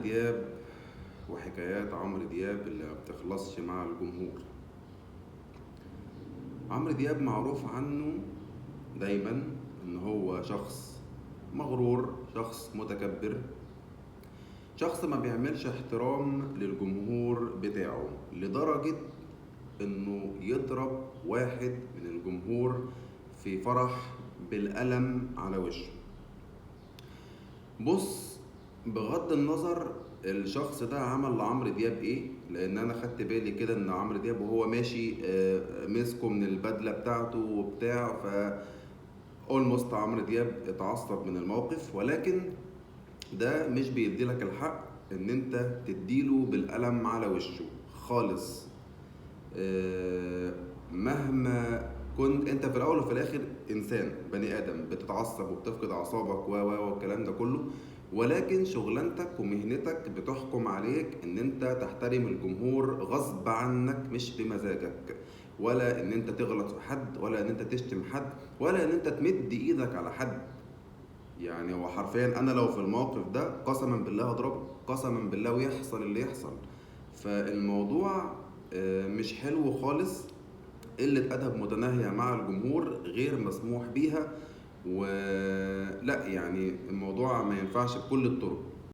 دياب وحكايات عمرو دياب اللي ما بتخلصش مع الجمهور. عمرو دياب معروف عنه دايما ان هو شخص مغرور، شخص متكبر، شخص ما بيعملش احترام للجمهور بتاعه، لدرجة انه يضرب واحد من الجمهور في فرح بالقلم على وشه. بص، بغض النظر الشخص ده عمل لعمرو دياب ايه، لان انا خدت بالي كده ان عمرو دياب وهو ماشي مسكه من البدله بتاعته وبتاع، ف اولموست عمرو دياب اتعصب من الموقف، ولكن ده مش بيديلك الحق ان انت تديله بالقلم على وشه خالص. مهما كنت انت في الاول وفي الاخر انسان بني ادم، بتتعصب وبتفقد اعصابك والكلام ده كله، ولكن شغلانتك ومهنتك بتحكم عليك ان انت تحترم الجمهور غصب عنك، مش بمزاجك، ولا ان انت تغلط في حد، ولا ان انت تشتم حد، ولا ان انت تمد ايدك على حد. يعني هو حرفيا انا لو في الموقف ده قسما بالله هضربه، قسما بالله، ويحصل اللي يحصل. فالموضوع مش حلو خالص. قلة أدب متناهية مع الجمهور غير مسموح بيها، ولا يعني الموضوع ما ينفعش بكل الطرق.